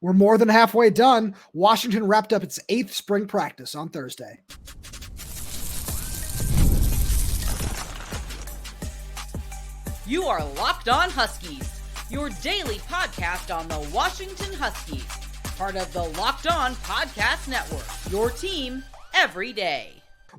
We're more than halfway done. Washington wrapped up its 8th spring practice on Thursday. You are Locked On Huskies, your daily podcast on the Washington Huskies, part of the Locked On Podcast Network, your team every day.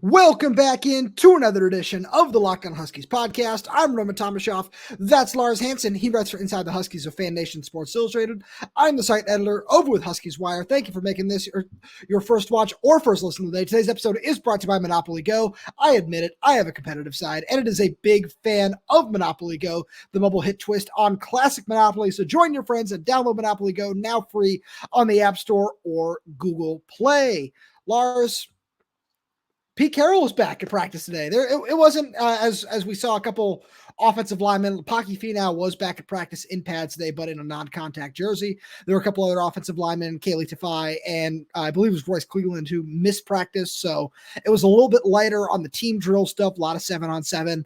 Welcome back in to another edition of the Locked On Huskies podcast. I'm Roman Tomashoff. That's Lars Hanson. He writes for Inside the Huskies of Fan Nation Sports Illustrated. I'm the site editor over with Huskies Wire. Thank you for making this your first watch or first listen of the day. Today's episode is brought to you by Monopoly Go. I admit it, I have a competitive side, and it is a big fan of Monopoly Go, the mobile hit twist on classic Monopoly. So join your friends and download Monopoly Go now free on the App Store or Google Play. Lars, Pete Carroll was back at practice today. It wasn't as we saw a couple offensive linemen. Paki Finau was back at practice in pads today, but in a non-contact jersey. There were a couple other offensive linemen, Kaylee Tafai, and I believe it was Royce Cleveland, who missed practice. So it was a little bit lighter on the team drill stuff, a lot of 7-on-7,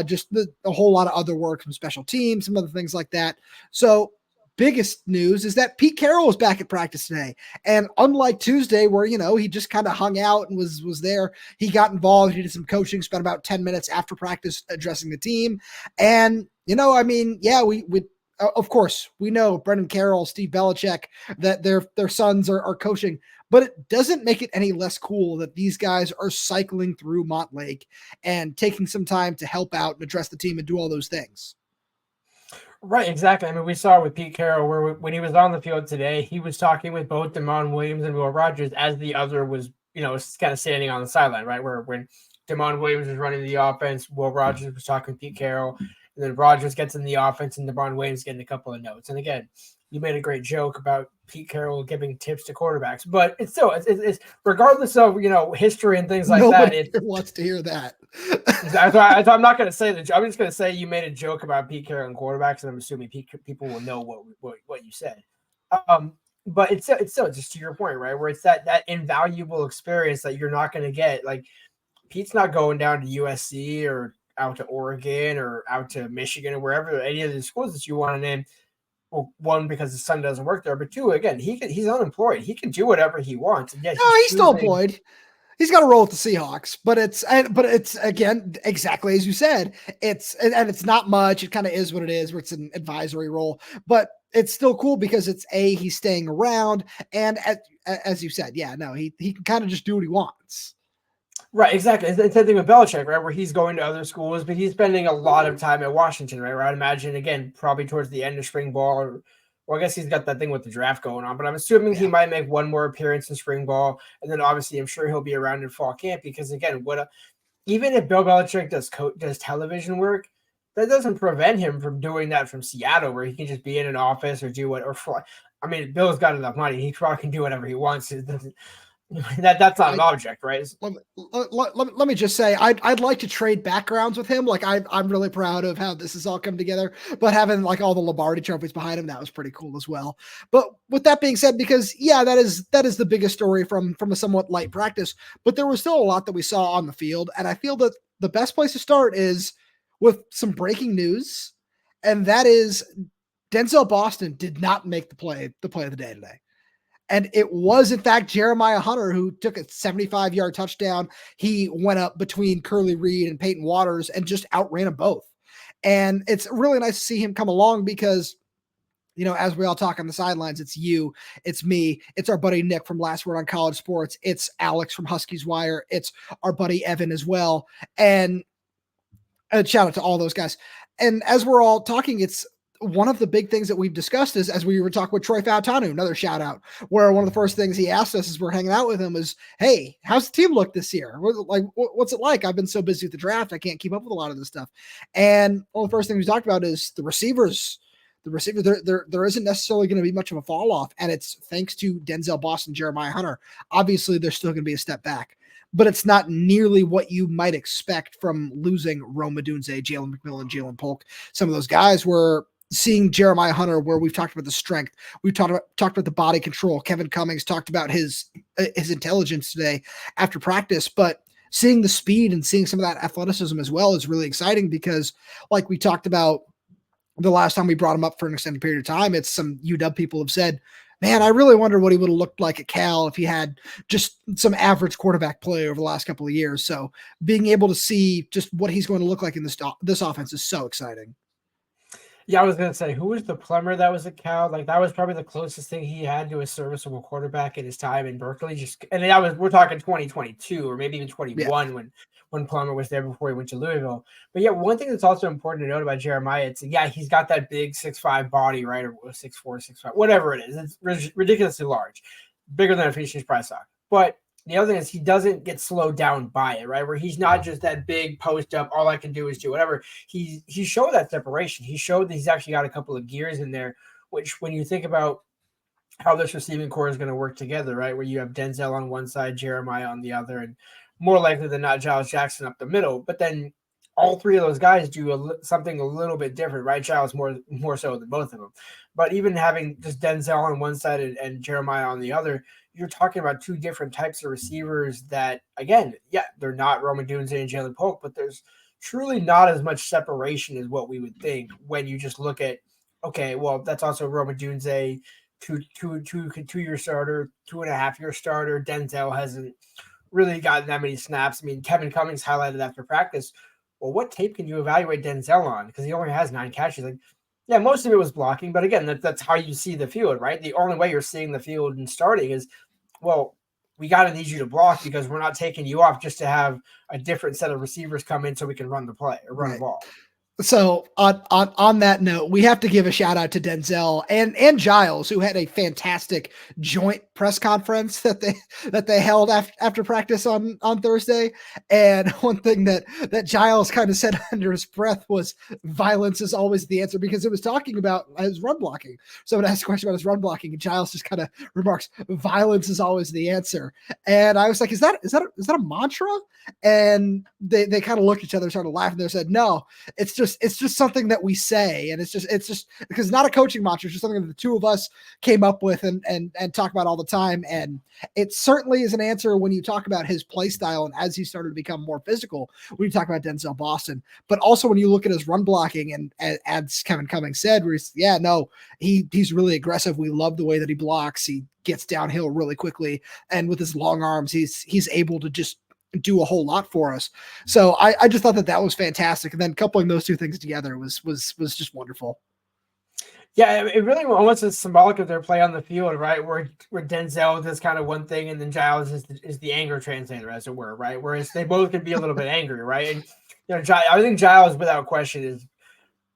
just a whole lot of other work, some special teams, some other things like that. So biggest news is that Pete Carroll was back at practice today. And unlike Tuesday, where, he just kind of hung out and was there, he got involved. He did some coaching, spent about 10 minutes after practice addressing the team. And, we of course, we know Brendan Carroll, Steve Belichick, that their sons are coaching, but it doesn't make it any less cool that these guys are cycling through Montlake and taking some time to help out and address the team and do all those things. Right, exactly. I mean, we saw with Pete Carroll where when he was on the field today, he was talking with both Damon Williams and Will Rogers as the other was, kind of standing on the sideline, right? Where when Damon Williams was running the offense, Will Rogers was talking with Pete Carroll, and then Rogers gets in the offense and Damon Williams getting a couple of notes. And again, you made a great joke about Pete Carroll giving tips to quarterbacks, but it's still, it's regardless of, history and things like Nobody that. wants to hear that. I'm not going to say that. I'm just going to say you made a joke about Pete Carroll and quarterbacks, and I'm assuming people will know what you said. But it's still just to your point, right? Where it's that invaluable experience that you're not going to get. Like Pete's not going down to USC or out to Oregon or out to Michigan or wherever, any of the schools that you want to name. Well, one, because his son doesn't work there, but two, again, he's unemployed. He can do whatever he wants. And he's still employed. He's got to roll with the Seahawks, but it's again, exactly as you said, it's not much. It kind of is what it is, where it's an advisory role, but it's still cool because he's staying around. And as you said, he can kind of just do what he wants. Right, exactly. It's the same thing with Belichick, right? Where he's going to other schools, but he's spending a lot of time at Washington, right? Where I'd imagine, again, probably towards the end of spring ball, or I guess he's got that thing with the draft going on, but I'm assuming he might make one more appearance in spring ball. And then obviously I'm sure he'll be around in fall camp because, again, even if Bill Belichick does television work, that doesn't prevent him from doing that from Seattle, where he can just be in an office or do what, or fly. I mean, Bill's got enough money. He probably can do whatever he wants. That's not an object, right? Let me just say, I'd like to trade backgrounds with him. Like I'm really proud of how this has all come together, but having like all the Lombardi trophies behind him, that was pretty cool as well. But with that being said, because that is the biggest story from a somewhat light practice, but there was still a lot that we saw on the field. And I feel that the best place to start is with some breaking news. And that is Denzel Boston did not make the play of the day today. And it was, in fact, Jeremiah Hunter who took a 75-yard touchdown. He went up between Curly Reed and Peyton Waters and just outran them both. And it's really nice to see him come along because, as we all talk on the sidelines, it's you, it's me, it's our buddy Nick from Last Word on College Sports, it's Alex from Huskies Wire, it's our buddy Evan as well. And shout out to all those guys. And as we're all talking, it's one of the big things that we've discussed is, as we were talking with Troy Fautanu, another shout out, where one of the first things he asked us as we're hanging out with him is, hey, how's the team look this year? What's it like? I've been so busy with the draft. I can't keep up with a lot of this stuff. And one of the first things we talked about is the receivers, there isn't necessarily going to be much of a fall off. And it's thanks to Denzel Boston, Jeremiah Hunter. Obviously there's still going to be a step back, but it's not nearly what you might expect from losing Rome Odunze, Jalen McMillan, Jalen Polk. Some of those guys were seeing Jeremiah Hunter, where we've talked about the strength, we've talked about the body control. Kevin Cummings talked about his intelligence today after practice, but seeing the speed and seeing some of that athleticism as well is really exciting because, like we talked about the last time we brought him up for an extended period of time, it's some UW people have said Man, I really wonder what he would have looked like at Cal if he had just some average quarterback play over the last couple of years. So being able to see just what he's going to look like in this offense is so exciting. Yeah, I was gonna say, who was the plumber that was at Cal? Like that was probably the closest thing he had to a serviceable quarterback in his time in Berkeley. We're talking 2022 or maybe even 21 Yeah. when Plummer was there before he went to Louisville. But yeah, one thing that's also important to note about Jeremiah, it's he's got that big 6'5" body, right, or 6'4", 6'5", whatever it is. It's ridiculously large, bigger than a Fisher's price stock. But the other thing is he doesn't get slowed down by it, right? Where he's not just that big post up, all I can do is do whatever. He showed that separation. He showed that he's actually got a couple of gears in there, which when you think about how this receiving core is going to work together, right? Where you have Denzel on one side, Jeremiah on the other, and more likely than not, Giles Jackson up the middle. But then all three of those guys do something a little bit different, right? Giles more so than both of them. But even having just Denzel on one side and Jeremiah on the other, you're talking about two different types of receivers that, again, they're not Rome Odunze and Jalen Polk, but there's truly not as much separation as what we would think when you just look at, okay, well, that's also Rome Odunze, two-year starter, 2.5-year starter. Denzel hasn't really gotten that many snaps. I mean, Kevin Cummings highlighted after practice, well, what tape can you evaluate Denzel on? Because he only has 9 catches. Like, yeah, most of it was blocking, but again, that's how you see the field, right? The only way you're seeing the field and starting is, well, we got to need you to block because we're not taking you off just to have a different set of receivers come in so we can run the play or run the ball. So on that note, we have to give a shout out to Denzel and Giles, who had a fantastic joint press conference that they held after practice on Thursday. And one thing that Giles kind of said under his breath was violence is always the answer, because it was talking about his run blocking. Someone asked a question about his run blocking, and Giles just kind of remarks, violence is always the answer. And I was like, is that a mantra? And they kind of looked at each other, started laughing. They said, no, it's just something that we say. And it's just because it's not a coaching mantra. It's just something that the two of us came up with and talk about all the time. And it certainly is an answer when you talk about his play style and as he started to become more physical, when you talk about Denzel Boston, but also when you look at his run blocking and as Kevin Cummings said, where he's really aggressive. We love the way that he blocks. He gets downhill really quickly. And with his long arms, he's able to just do a whole lot for us. So I just thought that was fantastic. And then coupling those two things together was just wonderful. Yeah, it really almost is symbolic of their play on the field, right? Where Denzel does kind of one thing and then Giles is the anger translator, as it were, right? Whereas they both can be a little bit angry, right? And I think Giles, without question, is,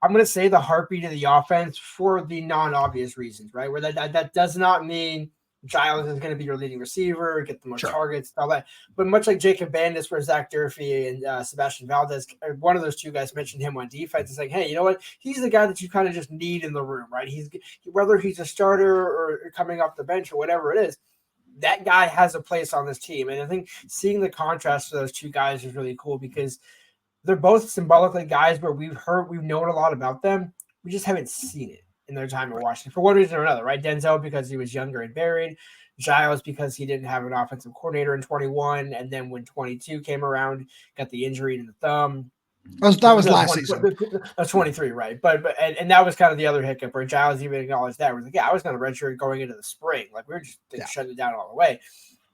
I'm going to say, the heartbeat of the offense for the non-obvious reasons, right? Where that does not mean Giles is going to be your leading receiver, get the most targets, all that. But much like Jacob Bandis, where Zach Durfee and Sebastian Valdez, one of those two guys mentioned him on defense. It's like, hey, you know what? He's the guy that you kind of just need in the room, right? Whether he's a starter or coming off the bench or whatever it is, that guy has a place on this team. And I think seeing the contrast to those two guys is really cool, because they're both symbolically guys where we've known a lot about them. We just haven't seen it in their time at Washington for one reason or another, right? Denzel because he was younger and buried. Giles because he didn't have an offensive coordinator in 21, and then when 22 came around, got the injury in the thumb. That was last season. That's 23, right? But that was kind of the other hiccup where Giles even acknowledged that. We're like, I was going to redshirt going into the spring. Like, we were just shutting it down all the way.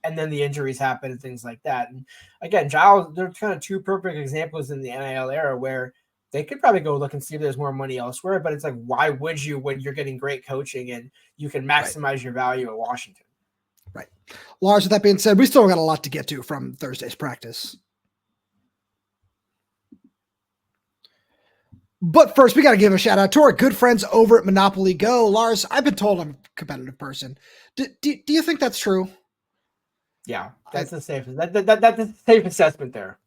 And then the injuries happen and things like that. And again, Giles, they're kind of two perfect examples in the NIL era where they could probably go look and see if there's more money elsewhere. But it's like, why would you when you're getting great coaching and you can maximize your value at Washington? Right. Lars, with that being said, we still got a lot to get to from Thursday's practice. But first, we got to give a shout out to our good friends over at Monopoly Go. Lars, I've been told I'm a competitive person. Do you think that's true? Yeah, that's a safe. That's a safe assessment there.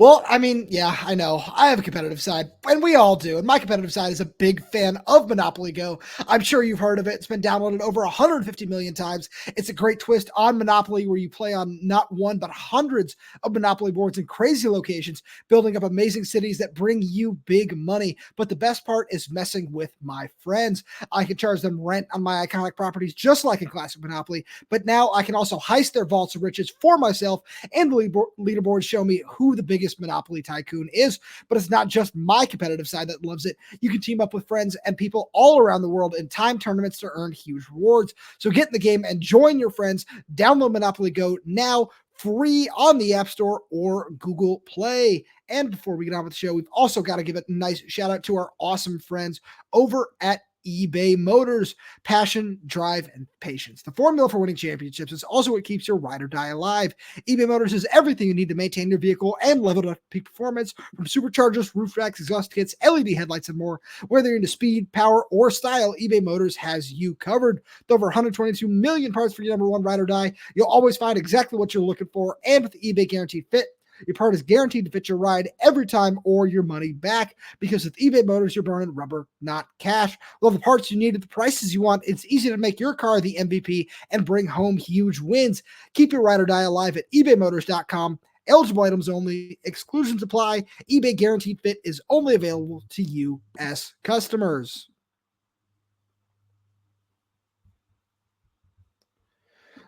Well, I mean, yeah, I know. I have a competitive side, and we all do. And my competitive side is a big fan of Monopoly Go. I'm sure you've heard of it. It's been downloaded over 150 million times. It's a great twist on Monopoly where you play on not one, but hundreds of Monopoly boards in crazy locations, building up amazing cities that bring you big money. But the best part is messing with my friends. I can charge them rent on my iconic properties just like in classic Monopoly, but now I can also heist their vaults of riches for myself, and the leaderboards show me who the biggest Monopoly tycoon is, but it's not just my competitive side that loves it. You can team up with friends and people all around the world in time tournaments to earn huge rewards. So get in the game and join your friends. Download Monopoly Go now, free on the App Store or Google Play. And before we get on with the show, we've also got to give a nice shout out to our awesome friends over at eBay Motors. Passion, drive, and patience. The formula for winning championships is also what keeps your ride or die alive. eBay Motors is everything you need to maintain your vehicle and level it up to peak performance, from superchargers, roof racks, exhaust kits, LED headlights, and more. Whether you're into speed, power, or style, eBay Motors has you covered. With over 122 million parts for your number one ride or die, you'll always find exactly what you're looking for. And with the eBay Guaranteed Fit, your part is guaranteed to fit your ride every time or your money back, because with eBay Motors, you're burning rubber, not cash. With all the parts you need at the prices you want, it's easy to make your car the MVP and bring home huge wins. Keep your ride or die alive at ebaymotors.com. Eligible items only. Exclusions apply. eBay Guaranteed Fit is only available to U.S. customers.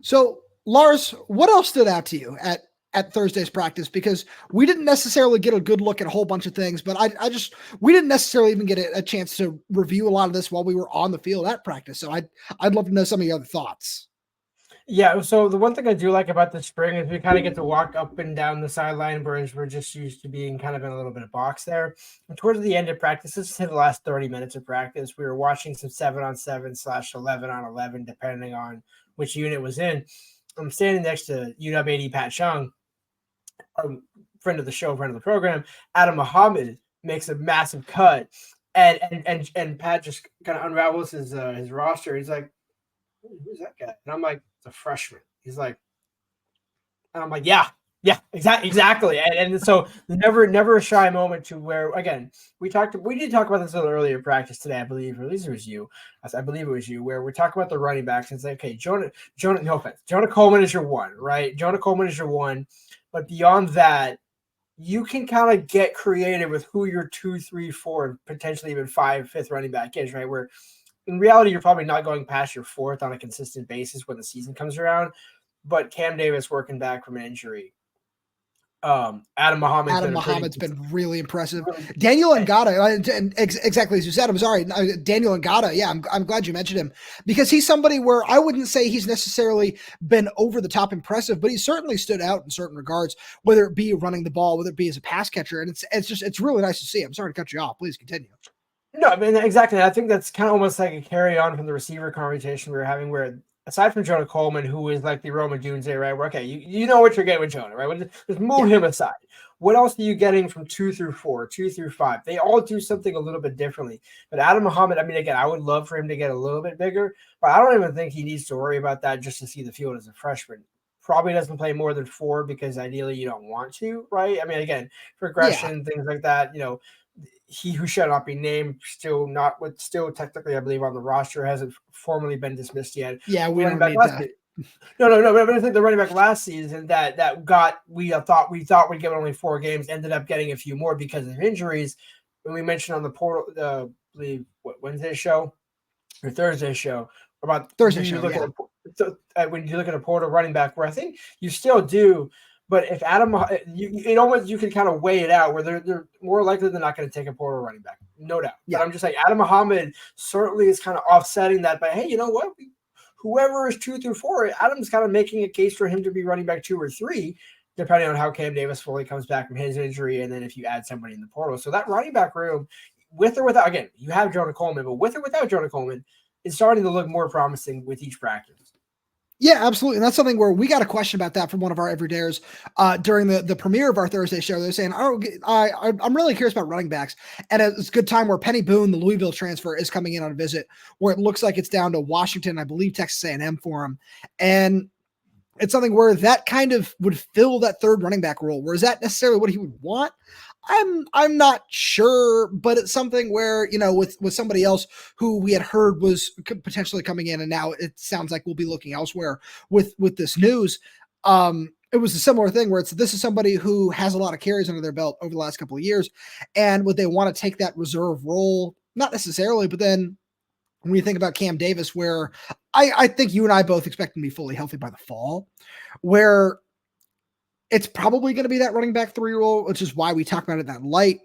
So, Lars, what else stood out to you at Thursday's practice? Because we didn't necessarily get a good look at a whole bunch of things, but we didn't necessarily even get a chance to review a lot of this while we were on the field at practice. So I'd love to know some of your other thoughts. Yeah, so the one thing I do like about the spring is we kind of get to walk up and down the sideline, whereas we're just used to being kind of in a little bit of box there. And towards the end of practice, this is the last 30 minutes of practice, we were watching some 7-on-7/11-on-11, depending on which unit was in. I'm standing next to UW AD Pat Chung, friend of the show, friend of the program. Adam Muhammad makes a massive cut, and Pat just kind of unravels his roster. He's like, "Who's that guy?" And I'm like, "It's a freshman." He's like, and I'm like, "Yeah, exactly." And so never a shy moment to where, again, we did talk about this a little earlier in practice today, I believe, or at least it was you. I believe it was you, where we talk about the running backs and say, okay, Jonah, no offense, Jonah Coleman is your one, right? Jonah Coleman is your one. But beyond that, you can kind of get creative with who your 2, 3, 4, and potentially even 5, 5th running back is, right? Where in reality, you're probably not going past your 4th on a consistent basis when the season comes around. But Cam Davis working back from an injury. Adam Muhammad's been really impressive. Daniel Ngata, and exactly as you said, I'm sorry, Daniel Ngata. Yeah, I'm glad you mentioned him, because he's somebody where I wouldn't say he's necessarily been over the top impressive, but he certainly stood out in certain regards, whether it be running the ball, whether it be as a pass catcher, and it's really nice to see. I'm sorry to cut you off. Please continue. No, I mean, exactly. I think that's kind of almost like a carry on from the receiver conversation we were having, where aside from Jonah Coleman, who is like the Roman Dunze, right? Where, okay, you know what you're getting with Jonah, right? Just move him aside. What else are you getting from 2 through 4, 2 through 5? They all do something a little bit differently. But Adam Muhammad, I mean, again, I would love for him to get a little bit bigger, but I don't even think he needs to worry about that just to see the field as a freshman. Probably doesn't play more than 4 because ideally you don't want to, right? I mean, again, progression, things like that, he who shall not be named, still technically, I believe, on the roster, hasn't formally been dismissed yet. Yeah, we don't need that. No. But I think the running back last season we thought we'd get only 4 games, ended up getting a few more because of injuries. When we mentioned on the portal, I believe Wednesday show or Thursday show about Thursday show. When you look at a portal running back, where I think you still do. But if Adam, you can kind of weigh it out where they're more likely than not going to take a portal running back, no doubt. Yeah. But I'm just like, Adam Muhammad certainly is kind of offsetting that by, hey, you know what? Whoever is 2 through 4, Adam's kind of making a case for him to be running back 2 or 3, depending on how Cam Davis fully comes back from his injury, and then if you add somebody in the portal. So that running back room, with or without, again, you have Jonah Coleman, but with or without Jonah Coleman, is starting to look more promising with each practice. Yeah, absolutely. And that's something where we got a question about that from one of our everydayers during the premiere of our Thursday show. They're saying, I'm really curious about running backs. And it's a good time where Penny Boone, the Louisville transfer, is coming in on a visit where it looks like it's down to Washington, I believe Texas A&M for him. And it's something where that kind of would fill that third running back role. Where is that necessarily what he would want? I'm not sure, but it's something where, with somebody else who we had heard was potentially coming in, and now it sounds like we'll be looking elsewhere with this news. It was a similar thing where this is somebody who has a lot of carries under their belt over the last couple of years, and would they want to take that reserve role? Not necessarily, but then when you think about Cam Davis, where I think you and I both expect him to be fully healthy by the fall, where It's probably going to be that running back 3 role, which is why we talk about it in that light.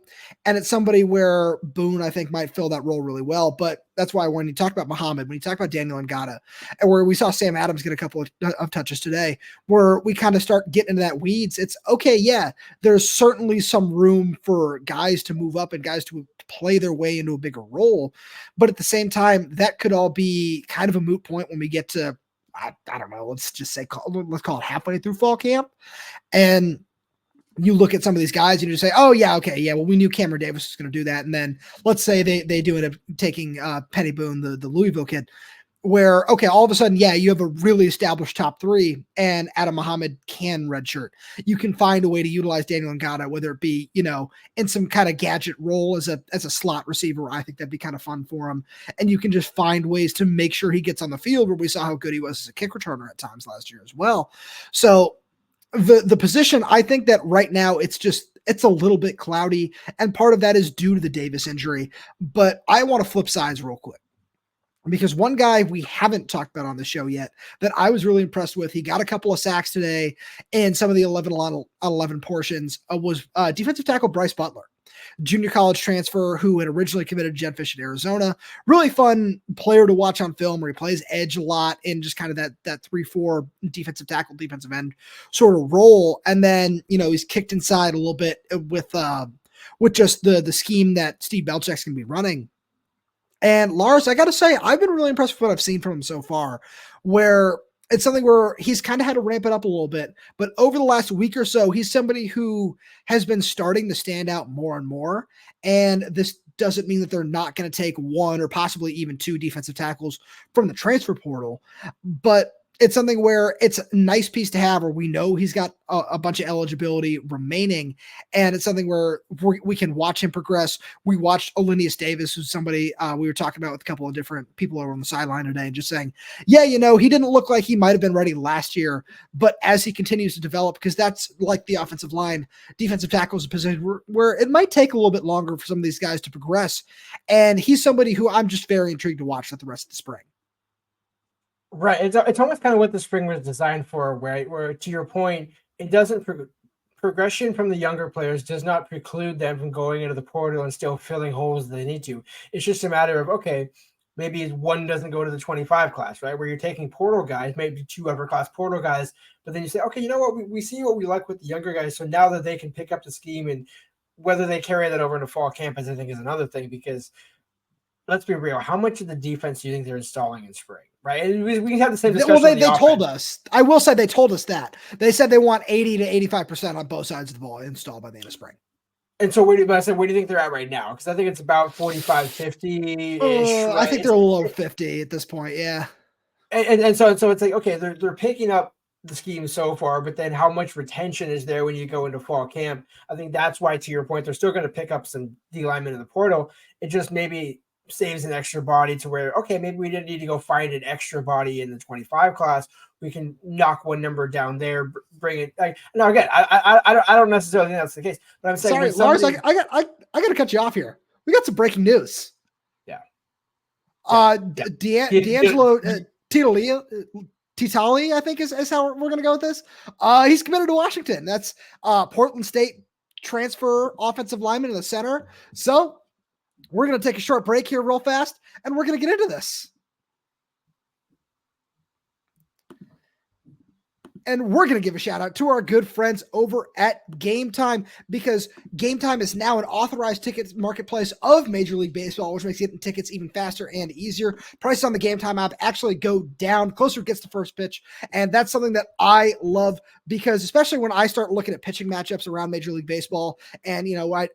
And it's somebody where Boone, I think, might fill that role really well. But that's why when you talk about Muhammad, when you talk about Daniel Ngata, and where we saw Sam Adams get a couple of touches today, where we kind of start getting into that weeds, it's okay. Yeah, there's certainly some room for guys to move up and guys to play their way into a bigger role. But at the same time, that could all be kind of a moot point when we get to, I don't know, let's just say, let's call it halfway through fall camp. And you look at some of these guys and you say, oh yeah, okay. Yeah. Well, we knew Cameron Davis was going to do that. And then let's say they do it taking Penny Boone, the Louisville kid, where, okay, all of a sudden, yeah, you have a really established top 3 and Adam Muhammad can redshirt. You can find a way to utilize Daniel Ngata, whether it be, in some kind of gadget role as a slot receiver. I think that'd be kind of fun for him. And you can just find ways to make sure he gets on the field, where we saw how good he was as a kick returner at times last year as well. So the position, I think that right now it's a little bit cloudy, and part of that is due to the Davis injury. But I want to flip sides real quick, because one guy we haven't talked about on the show yet that I was really impressed with, he got a couple of sacks today in some of the 11 portions, was defensive tackle Bryce Butler, junior college transfer who had originally committed to Jedd Fisch in Arizona. Really fun player to watch on film, where he plays edge a lot in just kind of that 3-4 defensive tackle, defensive end sort of role. And then, he's kicked inside a little bit with just the scheme that Steve Belichick's going to be running. And Lars, I got to say, I've been really impressed with what I've seen from him so far, where it's something where he's kind of had to ramp it up a little bit. But over the last week or so, he's somebody who has been starting to stand out more and more. And this doesn't mean that they're not going to take 1 or possibly even 2 defensive tackles from the transfer portal. But it's something where it's a nice piece to have, where we know he's got a bunch of eligibility remaining. And it's something where we can watch him progress. We watched Olinius Davis, who's somebody we were talking about with a couple of different people over on the sideline today, and just saying, yeah, he didn't look like he might have been ready last year, but as he continues to develop, because that's like the offensive line, defensive tackle is a position where it might take a little bit longer for some of these guys to progress. And he's somebody who I'm just very intrigued to watch for the rest of the spring. Right. It's almost kind of what the spring was designed for, where to your point, it doesn't progression from the younger players does not preclude them from going into the portal and still filling holes they need to. It's just a matter of, okay, maybe one doesn't go to the 25 class, right? Where you're taking portal guys, maybe 2 upper class portal guys, but then you say, okay, you know what? We see what we like with the younger guys. So now that they can pick up the scheme, and whether they carry that over into fall campus, I think is another thing, because let's be real. How much of the defense do you think they're installing in spring? Right. And we can have the same discussion. Well, they told us, I will say they told us that. They said they want 80 to 85% on both sides of the ball installed by the end of spring. And so where do you think they're at right now? Because I think it's about 45, 50-ish. Right? I think they're a little over 50 at this point. Yeah. And so it's like, okay, they're picking up the scheme so far, but then how much retention is there when you go into fall camp? I think that's why, to your point, they're still going to pick up some D linemen in the portal. It just maybe saves an extra body to where, okay, maybe we didn't need to go find an extra body in the 25 class. We can knock one number down there, bring it. Like, now again, I don't necessarily think that's the case, but I'm saying, sorry, Lars, I got to cut you off here. We got some breaking news. Yeah. D'Angelo Titialii, I think is how we're going to go with this. He's committed to Washington. That's Portland State transfer offensive lineman in the center. So we're going to take a short break here real fast, and we're going to get into this. And we're going to give a shout out to our good friends over at Game Time, because Game Time is now an authorized ticket marketplace of Major League Baseball, which makes getting tickets even faster and easier. Prices on the Game Time app actually go down closer it gets to first pitch. And that's something that I love, because especially when I start looking at pitching matchups around Major League Baseball, and,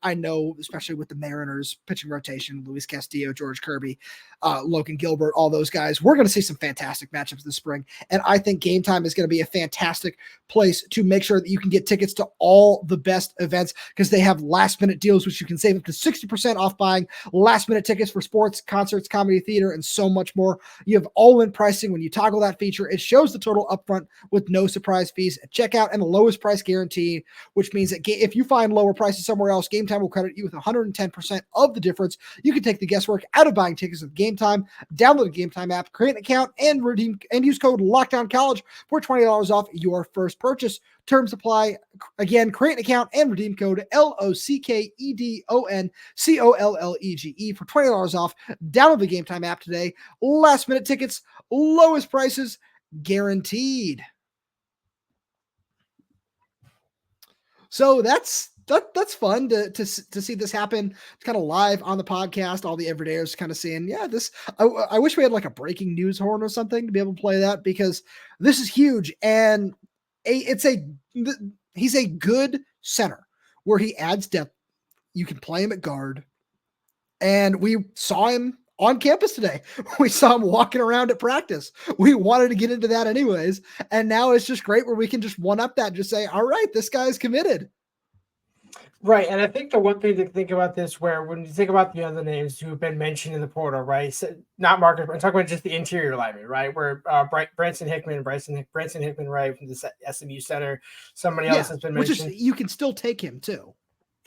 I know, especially with the Mariners pitching rotation, Luis Castillo, George Kirby, Logan Gilbert, all those guys, we're going to see some fantastic matchups this spring. And I think Game Time is going to be a fantastic place to make sure that you can get tickets to all the best events, because they have last minute deals, which you can save up to 60% off buying last minute tickets for sports, concerts, comedy, theater, and so much more. You have all in pricing. When you toggle that feature, it shows the total upfront with no surprise fees at checkout and the lowest price guarantee, which means that if you find lower prices somewhere else, Game Time will credit you with 110% of the difference. You can take the guesswork out of buying tickets with Game Time. Download the Game Time app, create an account, and use code LOCKDOWNCollege for $20 off off your first purchase. Terms apply. Again, create an account and redeem code LOCKEDONCOLLEGE for $20 off. Download the Game Time app today. Last minute tickets, lowest prices guaranteed. So that's fun to see this happen kind of live on the podcast. All the everydayers kind of seeing, yeah, this. I wish we had like a breaking news horn or something to be able to play that, because this is huge, and he's a good center where he adds depth. You can play him at guard, and we saw him on campus today. We saw him walking around at practice. We wanted to get into that anyways. And now it's just great where we can just one up that and just say, all right, this guy's committed. Right. And I think the one thing to think about this, where when you think about the other names who have been mentioned in the portal, right? So not Marcus, I'm talking about just the interior linemen, right? Where Branson Hickman, right, from the SMU center. Somebody else has been mentioned. You can still take him too.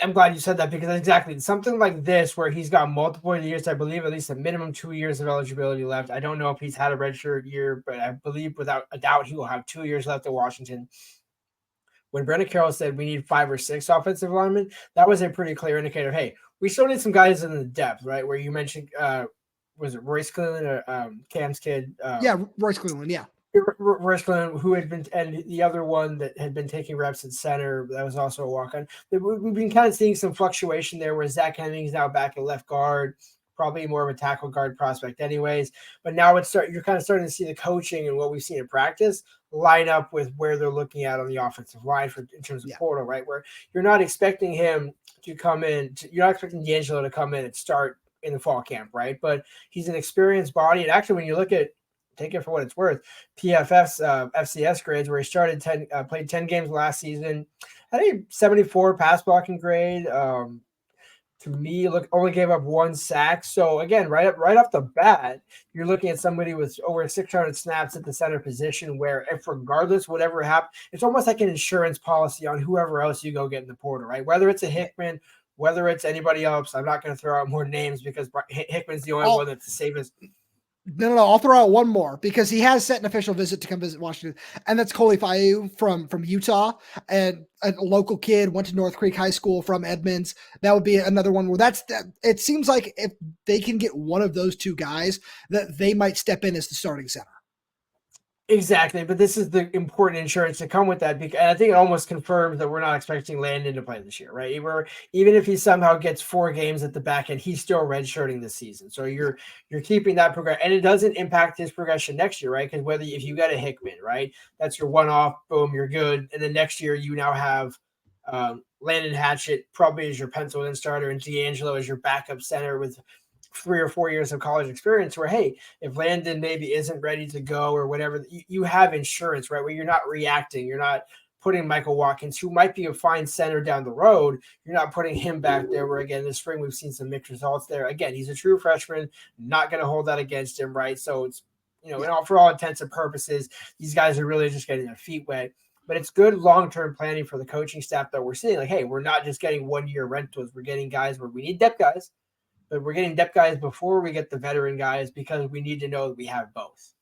I'm glad you said that, because exactly something like this where he's got multiple years, I believe at least a minimum 2 years of eligibility left. I don't know if he's had a redshirt year, but I believe without a doubt he will have 2 years left at Washington. When Brendan Carroll said we need 5 or 6 offensive linemen, that was a pretty clear indicator. Hey, we still need some guys in the depth, right? Where you mentioned, was it Royce Cleveland or Cam's kid? Royce Cleveland, yeah. Royce Cleveland, who had been, and the other one that had been taking reps at center, that was also a walk-on. We've been kind of seeing some fluctuation there, where Zach Hemmings now back at left guard, probably more of a tackle guard prospect anyways. But now you're kind of starting to see the coaching and what we've seen in practice line up with where they're looking at on the offensive line in terms of portal, right? Where you're not expecting him to come in, you're not expecting D'Angelo to come in and start in the fall camp, right? But he's an experienced body. And actually, when you look at, take it for what it's worth, PFF's FCS grades, where he started played 10 games last season, had a 74 pass blocking grade. To me, only gave up 1 sack. So again, right off the bat, you're looking at somebody with over 600 snaps at the center position, where if regardless whatever happens, it's almost like an insurance policy on whoever else you go get in the portal, right? Whether it's a Hickman, whether it's anybody else, I'm not going to throw out more names because Hickman's the only one that's the safest. No, I'll throw out one more, because he has set an official visit to come visit Washington, and that's Koli Faiu from Utah, and a local kid, went to North Creek High School from Edmonds. That would be another one where it seems like if they can get one of those 2 guys, that they might step in as the starting center. Exactly, but this is the important insurance to come with that, because I think it almost confirms that we're not expecting Landon to play this year, right? Even if he somehow gets 4 games at the back end, he's still redshirting this season. So you're keeping that progression, and it doesn't impact his progression next year, right? Because if you got a Hickman, right, that's your one-off, boom, you're good, and then next year you now have Landon Hatchett probably as your penciled-in starter, and D'Angelo as your backup center with 3 or 4 years of college experience, where, hey, if Landon maybe isn't ready to go or whatever, you have insurance, right? Where you're not reacting. You're not putting Michael Watkins, who might be a fine center down the road. You're not putting him back there, where, again, this spring we've seen some mixed results there. Again, he's a true freshman, not going to hold that against him, right? So it's, for all intents and purposes, these guys are really just getting their feet wet. But it's good long-term planning for the coaching staff that we're seeing. Like, hey, we're not just getting 1-year rentals. We're getting guys where we need depth guys, but we're getting depth guys before we get the veteran guys, because we need to know that we have both.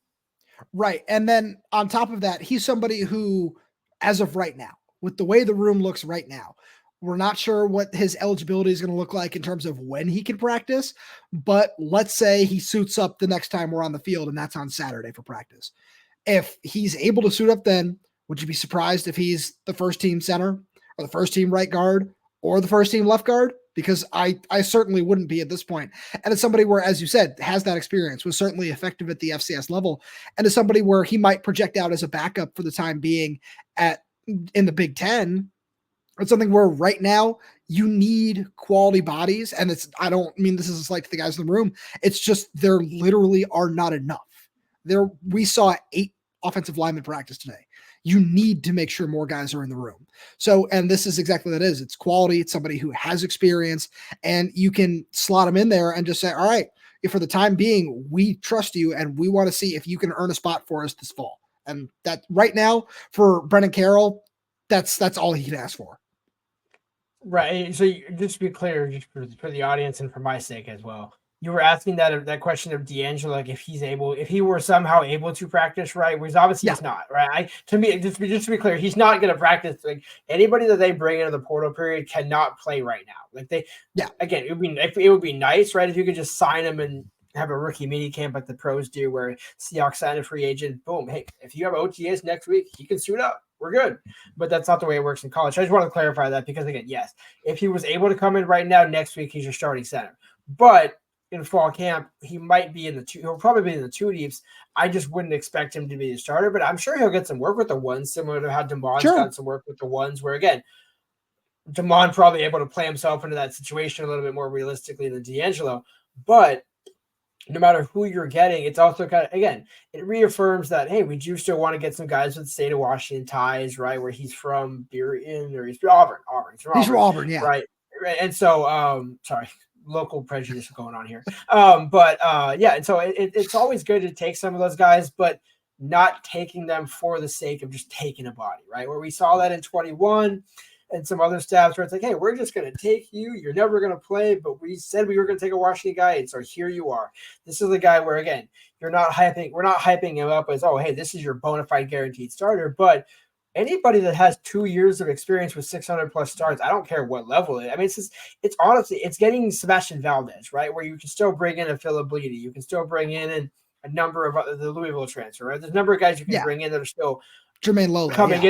Right. And then on top of that, he's somebody who, as of right now, with the way the room looks right now, we're not sure what his eligibility is going to look like in terms of when he can practice. But let's say he suits up the next time we're on the field, and that's on Saturday for practice. If he's able to suit up then, would you be surprised if he's the first team center or the first team right guard or the first team left guard? Because I certainly wouldn't be at this point. And it's somebody where, as you said, has that experience, was certainly effective at the FCS level, and is somebody where he might project out as a backup for the time being in the Big Ten. It's something where right now you need quality bodies. And I don't mean this is like the guys in the room. It's just, there literally are not enough. We saw 8 offensive linemen practice today. You need to make sure more guys are in the room. So, and this is exactly what it is. It's quality. It's somebody who has experience, and you can slot them in there and just say, all right, if for the time being, we trust you and we want to see if you can earn a spot for us this fall. And that right now for Brendan Carroll, that's all he can ask for. Right. So just to be clear, just for the audience and for my sake as well, you were asking that question of D'Angelo, like if he were somehow able to practice, right? Whereas obviously he's not, right? To me, just to be clear, he's not going to practice. Like anybody that they bring into the portal period cannot play right now. Like again, it would be nice, right? If you could just sign him and have a rookie mini camp like the pros do, where Seahawks sign a free agent, boom, hey, if you have OTAs next week, he can suit up. We're good. But that's not the way it works in college. I just want to clarify that because again, yes, if he was able to come in right now, next week he's your starting center. But in fall camp, he might be he'll probably be in the two deeps. I just wouldn't expect him to be the starter, but I'm sure he'll get some work with the ones, similar to how Damon's got some work with the ones, where again, Damon probably able to play himself into that situation a little bit more realistically than D'Angelo. But no matter who you're getting, it's also kind of, again, it reaffirms that, hey, we do still want to get some guys with the state of Washington ties, right? Where he's from Burton or he's from Auburn. He's from Auburn, yeah. Right. And so, sorry, local prejudice going on here. Yeah, and so it's always good to take some of those guys, but not taking them for the sake of just taking a body, right? Where we saw that in 21 and some other staffs where it's like, hey, we're just going to take you. You're never going to play, but we said we were going to take a Washington guy, and so here you are. This is a guy where, again, we're not hyping him up as, oh, hey, this is your bona fide guaranteed starter, but anybody that has 2 years of experience with 600 plus starts, I don't care what level it. I mean, it's honestly, it's getting Sebastian Valdez, right? Where you can still bring in a Philip Bleedy. You can still bring in a number of the Louisville transfer, right? There's a number of guys you can bring in that are still Jermaine Lola coming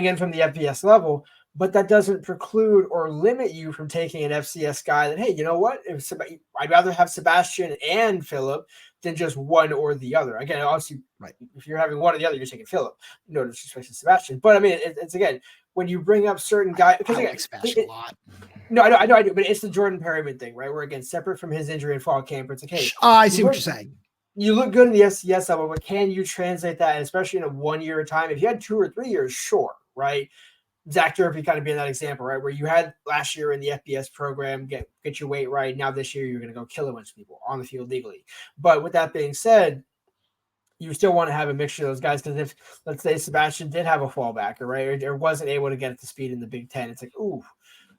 in from the FBS level, but that doesn't preclude or limit you from taking an FCS guy that, hey, you know what? I'd rather have Sebastian and Philip than just one or the other. Again, obviously, right, if you're having one or the other, you're taking Philip. No disrespect to Sebastian. But I mean, it's again, when you bring up certain guys, because I like Sebastian a lot. No, I know, but it's the Jordan Perryman thing, right? Where again, separate from his injury in fall camp, it's like, hey, I see what you're saying. You look good in the FCS level, but can you translate that, and especially in a 1 year time? If you had 2 or 3 years, sure, right? Zach Durfee kind of being that example, right? Where you had last year in the FBS program, get your weight right. Now this year, you're going to go kill a bunch of people on the field legally. But with that being said, you still want to have a mixture of those guys, because if, let's say, Sebastian did have a fallbacker, right, or wasn't able to get up to speed in the Big Ten, it's like, ooh,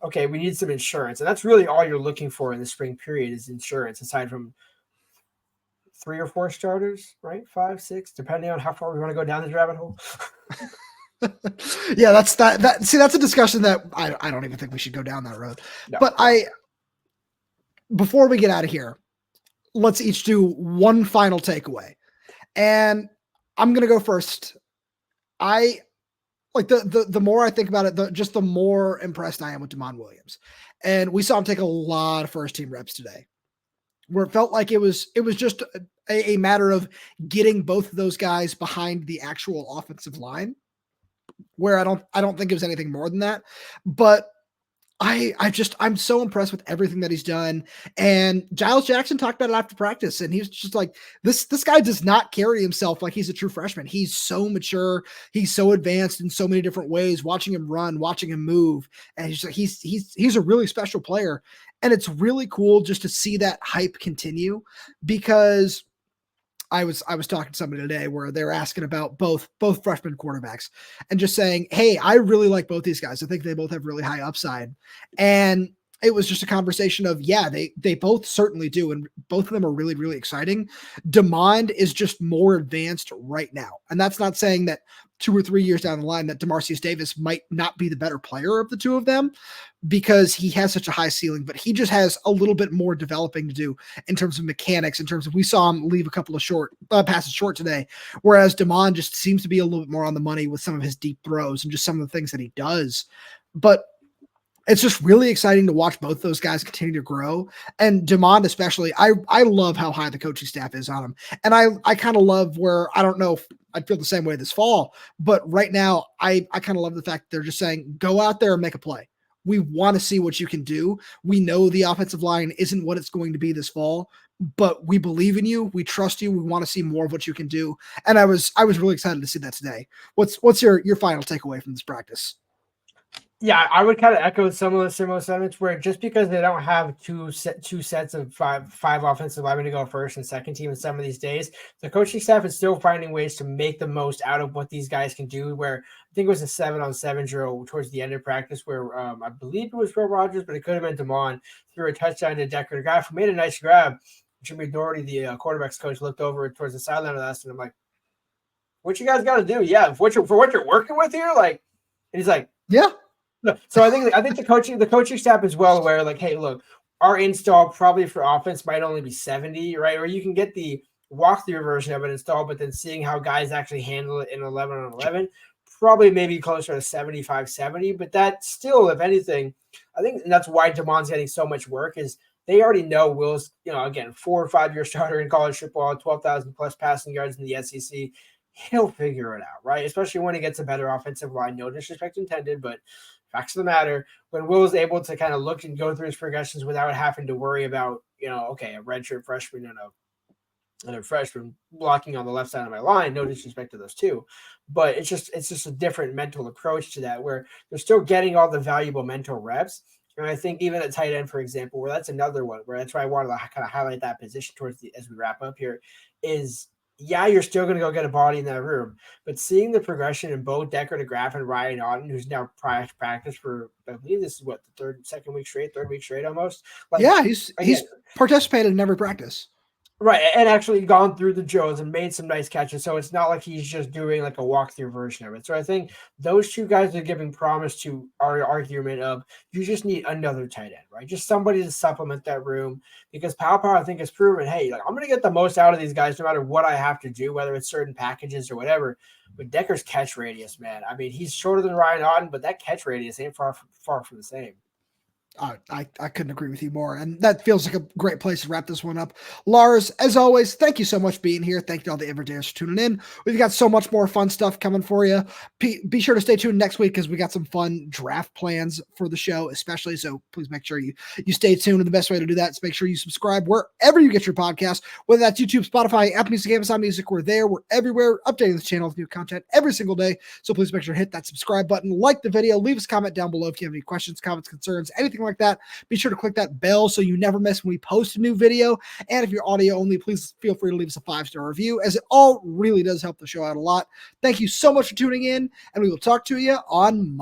okay, we need some insurance. And that's really all you're looking for in the spring period is insurance, aside from 3 or 4 starters, right? 5, 6, depending on how far we want to go down the rabbit hole. Yeah, that's that. See, that's a discussion that I don't even think we should go down that road. No. But before we get out of here, let's each do one final takeaway. And I'm going to go first. I like the more I think about it, the more impressed I am with Damon Williams. And we saw him take a lot of first team reps today, where it felt like it was just a matter of getting both of those guys behind the actual offensive line, where I don't think it was anything more than that. But I'm so impressed with everything that he's done. And Giles Jackson talked about it after practice, and he was just like, this guy does not carry himself like he's a true freshman. He's so mature. He's so advanced in so many different ways, watching him run, watching him move. And he's a really special player. And it's really cool just to see that hype continue, because I was talking to somebody today where they're asking about both freshman quarterbacks and just saying, hey, I really like both these guys. I think they both have really high upside. And it was just a conversation of, yeah, they both certainly do. And both of them are really, really exciting. Damon is just more advanced right now. And that's not saying that 2 or 3 years down the line that DeMarcius Davis might not be the better player of the two of them, because he has such a high ceiling, but he just has a little bit more developing to do in terms of mechanics, in terms of, we saw him leave a couple of passes short today, whereas Damon just seems to be a little bit more on the money with some of his deep throws and just some of the things that he does. But it's just really exciting to watch both those guys continue to grow. And Damon especially, I love how high the coaching staff is on him. And I kind of love where, I don't know if I'd feel the same way this fall, but right now I kind of love the fact they're just saying, go out there and make a play. We want to see what you can do. We know the offensive line isn't what it's going to be this fall, but we believe in you. We trust you. We want to see more of what you can do. And I was really excited to see that today. What's your final takeaway from this practice? Yeah, I would kind of echo some of the similar sentiments where just because they don't have two sets of five offensive linemen to go first and second team in some of these days, the coaching staff is still finding ways to make the most out of what these guys can do. Where I think it was a 7-on-7 drill towards the end of practice where I believe it was Will Rogers, but it could have been Damon, threw a touchdown to Decker, the guy who made a nice grab. Jimmy Doherty, the quarterback's coach, looked over towards the sideline of us, and I'm like, "What you guys got to do? Yeah, for what you're working with here, like." And he's like, Yeah. No, so I think the coaching staff is well aware. Like, hey, look, our install probably for offense might only be 70, right? Or you can get the walkthrough version of it installed, but then seeing how guys actually handle it in 11-on-11, probably maybe closer to 75, 70. But that still, if anything, I think that's why Damon's getting so much work is they already know Will's, again, 4 or 5 year starter in college football, 12,000 plus passing yards in the SEC. He'll figure it out, right? Especially when he gets a better offensive line. No disrespect intended, but facts of the matter, when Will is able to kind of look and go through his progressions without having to worry about, okay, a redshirt freshman and a freshman blocking on the left side of my line, no disrespect to those two, but it's just a different mental approach to that where they're still getting all the valuable mental reps. And I think even at tight end, for example, where that's another one where that's why I wanted to kind of highlight that position as we wrap up here is, yeah, you're still going to go get a body in that room, but seeing the progression in Bo Decker to Graff and Ryan Auden, who's now practice for, I believe this is what, the third week straight almost. Like, yeah, he's participated in every practice. Right, and actually gone through the drills and made some nice catches. So it's not like he's just doing like a walkthrough version of it. So I think those two guys are giving promise to our argument of you just need another tight end, right? Just somebody to supplement that room because Pow, I think, has proven, hey, like I'm going to get the most out of these guys no matter what I have to do, whether it's certain packages or whatever. But Decker's catch radius, man. I mean, he's shorter than Ryan Auden, but that catch radius ain't far from the same. I couldn't agree with you more. And that feels like a great place to wrap this one up. Lars, as always, thank you so much for being here. Thank you to all the everydayers for tuning in. We've got so much more fun stuff coming for you. Be sure to stay tuned next week because we got some fun draft plans for the show, especially. So please make sure you stay tuned. And the best way to do that is make sure you subscribe wherever you get your podcast, whether that's YouTube, Spotify, Apple Music, Amazon Music. We're there. We're everywhere, updating this channel with new content every single day. So please make sure to hit that subscribe button, like the video, leave us a comment down below if you have any questions, comments, concerns, anything like that. Be sure to click that bell so you never miss when we post a new video. And if you're audio only, please feel free to leave us a 5-star review, as it all really does help the show out a lot. Thank you so much for tuning in, and we will talk to you on Monday.